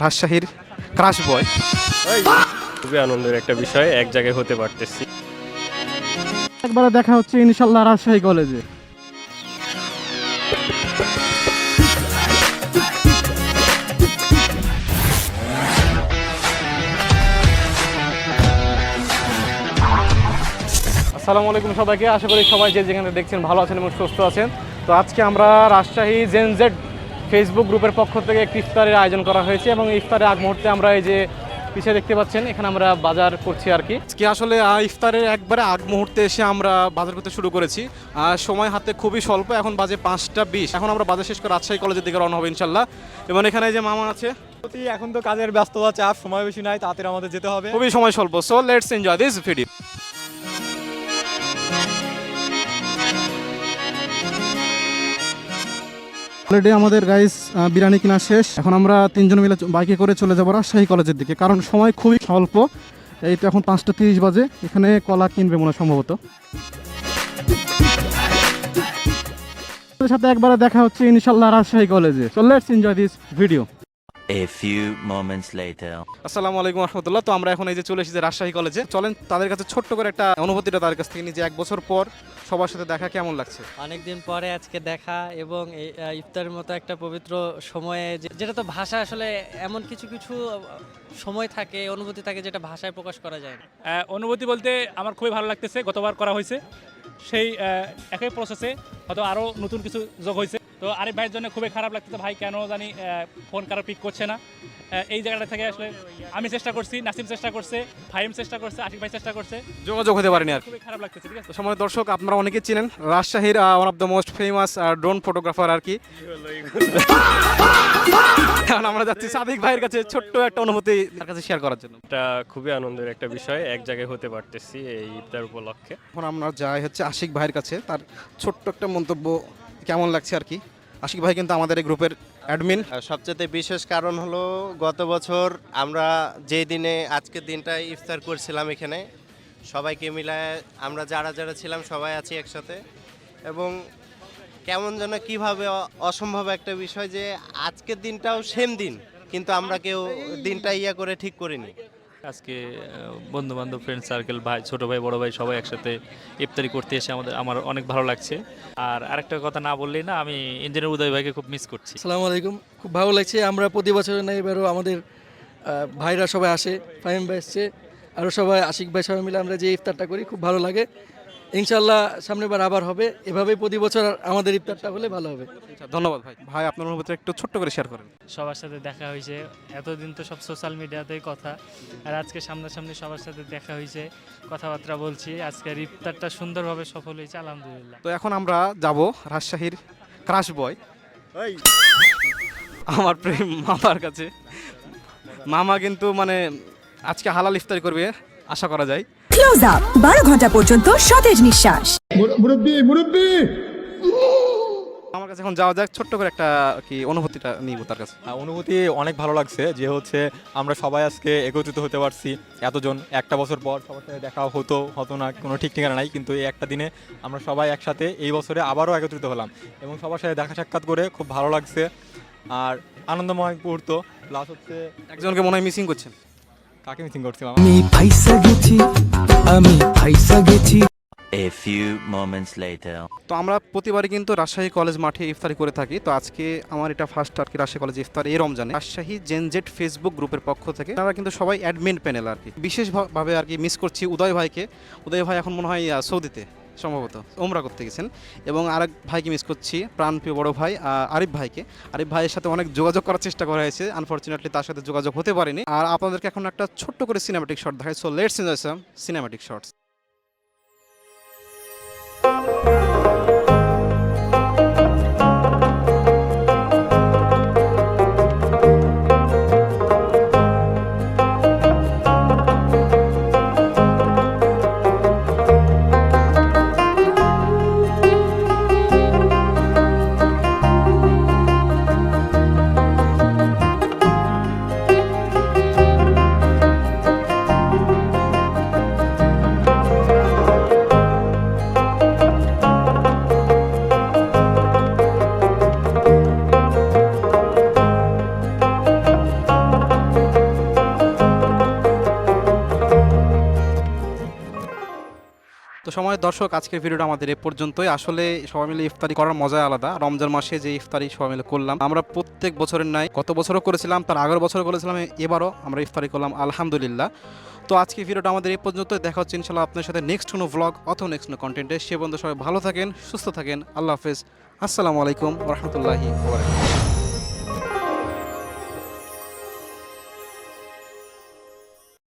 রাজশাহীর ক্রাশ বয়। খুবই আনন্দের একটা বিষয়, এক জায়গায় হতে পারতেছি। একবারে দেখা হচ্ছে ইনশাল্লাহ রাজশাহী কলেজে। আসসালামু আলাইকুম সবাইকে, আশা করি সবাই যে যেখানে দেখছেন ভালো আছেন এবং সুস্থ আছেন। তো আজকে আমরা রাজশাহী জেনজেড ফেসবুক গ্রুপের পক্ষ থেকে একটি ইফতারের আয়োজন করা হয়েছে এবং এই ইফতারের আগ মুহূর্তে আমরা এই যে পিছিয়ে দেখতে পাচ্ছেন এখানে আমরা বাজার করছি আর কি। আজকে আসলে ইফতারের একবারে আগ মুহূর্তে এসে আমরা বাজার করতে শুরু করেছি। সময় হাতে খুবই স্বল্প, এখন বাজে 5টা 20। এখন আমরা বাজার শেষ করে রাজশাহী কলেজের দিকে রওনা হবে ইনশাল্লাহ। এবং এখানে যে মামা আছে, এখন তো কাজের ব্যস্ততা, চাপ, সময় বেশি নাই, তাড়াতাড়ি আমাদের যেতে হবে, খুবই সময় স্বল্প। So let's enjoy this video. Already আমাদের গাইস বিরিয়ানি কিনা শেষ। এখন আমরা তিনজন মিলে বাইকে করে চলে যাবো রাজশাহী কলেজের দিকে, কারণ সময় খুবই স্বল্প। এই তো এখন 5টা 30 বাজে। এখানে কলা কিনবে মনে হয় সম্ভবত। সাথে একবারে দেখা হচ্ছে ইনশাল্লাহ রাজশাহী কলেজে। So let's enjoy this video. A few moments later. আসসালামু আলাইকুম রহমতুল্লাহ। তো আমরা এখন এই যে চলে এসেছি রাজশাহী কলেজে। চলেন তাদের কাছে ছোট্ট করে একটা অনুভূতিটা তাদের কাছ থেকে নিয়ে, যে 1 বছর পর সবার সাথে দেখা কেমন লাগছে। অনেকদিন পরে আজকে দেখা এবং এই ইফতারের মতো একটা পবিত্র সময়ে যেটা তো ভাষা আসলে এমন কিছু কিছু সময় থাকে, অনুভূতি থাকে যেটা ভাষায় প্রকাশ করা যায় না। অনুভূতি বলতে আমার খুবই ভালো লাগতেছে। গতবার করা হয়েছে সেই একই প্রসেসে, হয়তো আরও নতুন কিছু যোগ হয়েছে। তো আরিফ ভাইয়ের জন্য খুবই খারাপ লাগতেছে, ভাই কেন জানি ফোন কারো পিক করছে না। এই জায়গাটা থেকে আসলে আমি চেষ্টা করছি, নাসিম চেষ্টা করছে, ফাহিম চেষ্টা করছে, আশিক ভাই চেষ্টা করছে, যোগাযোগ হতে পারেনি আর। খুবই খারাপ লাগতেছে। ঠিক আছে, তো সময় দর্শক, আপনারা অনেকেই চিনেন রাজশাহীর one of the most famous drone photographer আর কি। এখন আমরা যাচ্ছি সাদিক ভাইয়ের কাছে ছোট্ট একটা অনুভূতি তার কাছে শেয়ার করার জন্য। এটা খুবই আনন্দের একটা বিষয়, এক জায়গায় হতে পারতেছি এই ইফতার উপলক্ষে। এখন আমরা যাই হচ্ছে আশিক ভাইয়ের কাছে, তার ছোট্ট একটা মন্তব্য কেমন লাগছে আর কি। আশিক ভাই কিন্তু আমাদের এই গ্রুপের অ্যাডমিন। সবচেয়ে বিশেষ কারণ হলো গত বছর আমরা যেই দিনে আজকের দিনটা ইফতার করছিলাম এখানে সবাইকে মিলায় আমরা যারা যারা ছিলাম সবাই আছি একসাথে, এবং কেমন যেন কীভাবে অসম্ভব একটা বিষয় যে আজকের দিনটাও সেম দিন, কিন্তু আমরা কেউ দিনটা করে ঠিক করিনি। আজকে বন্ধু বান্ধব, ফ্রেন্ড সার্কেল, ভাই, ছোট ভাই, বড় ভাই সবাই একসাথে ইফতারি করতে এসে আমার অনেক ভালো লাগছে। আর আরেকটা কথা না বললেই না, আমি ইঞ্জিনিয়ার উদয় ভাইকে খুব মিস করছি। আসসালামু আলাইকুম, খুব ভালো লাগছে। আমরা প্রতি বছর না, এবারও আমাদের ভাইরা সবাই আসে, ফাহিম ভাই এসছে, আরও সবাই, আশিক ভাই, সবাই মিলে আমরা যে ইফতারটা করি খুব ভালো লাগে। ইনশাল্লাহ সামনের বার আবার হবে, এভাবেই প্রতি বছর আমাদের ইফতারটা হলে ভালো হবে। ধন্যবাদ ভাই। ভাই আপনার অনুভূতি একটু ছোট্ট করে শেয়ার করেন। সবার সাথে দেখা হয়েছে, এতদিন তো সব সোশ্যাল মিডিয়াতেই কথা, আর আজকে সামনাসামনি সবার সাথে দেখা হয়েছে, কথাবার্তা বলছি। আজকের ইফতারটা সুন্দরভাবে সফল হয়েছে, আলহামদুলিল্লাহ। তো এখন আমরা যাব রাজশাহীর ক্রাশ বয় আমার প্রেম মামার কাছে। মামা কিন্তু মানে আজকে হালাল ইফতারি করবে আশা করা যায়। ক্লোজ আপ 12 ঘন্টা পর্যন্ত সতেজ নিঃশ্বাস। আমার কাছে এখন যাওয়া যাক, ছোট্ট করে একটা কি অনুভূতিটা নিব তার কাছে। অনুভূতি অনেক ভালো লাগছে যে হচ্ছে আমরা সবাই আজকে একত্রিত হতে পারছি এতজন। একটা বছর পর সবার সাথে দেখা হতো না, কোনো ঠিক ঠিকানা নাই, কিন্তু এই একটা দিনে আমরা সবাই একসাথে এই বছরে আবারও একত্রিত হলাম এবং সবার সাথে দেখা সাক্ষাৎ করে খুব ভালো লাগছে। আর আনন্দময় মুহূর্ত। প্লাস হচ্ছে একজনকে মনে হয় মিসিং করছেন। কাকে মিসিং করছিলাম? A few moments later. তো আমরা প্রতিবারই কিন্তু রাজশাহী কলেজ মাঠে ইফতারি করে থাকি। তো আজকে আমার এটা ফার্স্ট আর কি রাজশাহী কলেজে ইফতার এই রমজানে। রাজশাহী জেনজেড ফেসবুক গ্রুপের পক্ষ থেকে আমরা কিন্তু সবাই অ্যাডমিন প্যানেল আর কি। বিশেষভাবে আর কি মিস করছি উদয় ভাইকে। উদয় ভাই এখন মনে হয় সৌদিতে সম্ভবত ওমরা করতে গেছেন। এবং আরেক ভাইকে মিস করছি, প্রাণপ্রিয় বড় ভাই আরিফ ভাইকে। আরিফ ভাইয়ের সাথে অনেক যোগাযোগ করার চেষ্টা করা হয়েছে, আনফরচুনেটলি তার সাথে যোগাযোগ হতে পারেনি। আর আপনাদেরকে এখন একটা ছোট্ট করে সিনেম্যাটিক শট দেখাই। So let's enjoy some cinematic shots. সময় দর্শক, আজকের ভিডিওটা আমাদের এ পর্যন্তই। আসলে সবাই মিলে ইফতারি করার মজা আলাদা। রমজান মাসে যে ইফতারি সবাই মিলে করলাম, আমরা প্রত্যেক বছরের নাই, গত বছরও করেছিলাম, তার আগের বছরও করেছিলাম, এবারও আমরা ইফতারি করলাম আলহামদুলিল্লাহ। তো আজকে ভিডিওটা আমাদের এই পর্যন্ত। দেখা হচ্ছে ইনশাল্লাহ আপনার সাথে নেক্সট কোনো ব্লগ অথবা নেক্সট কোনো কন্টেন্টে। সে পর্যন্ত সবাই ভালো থাকেন, সুস্থ থাকেন। আল্লাহ হাফেজ। আসসালামু আলাইকুম ওয়া রাহমাতুল্লাহি ওয়া বারাকাতুহু।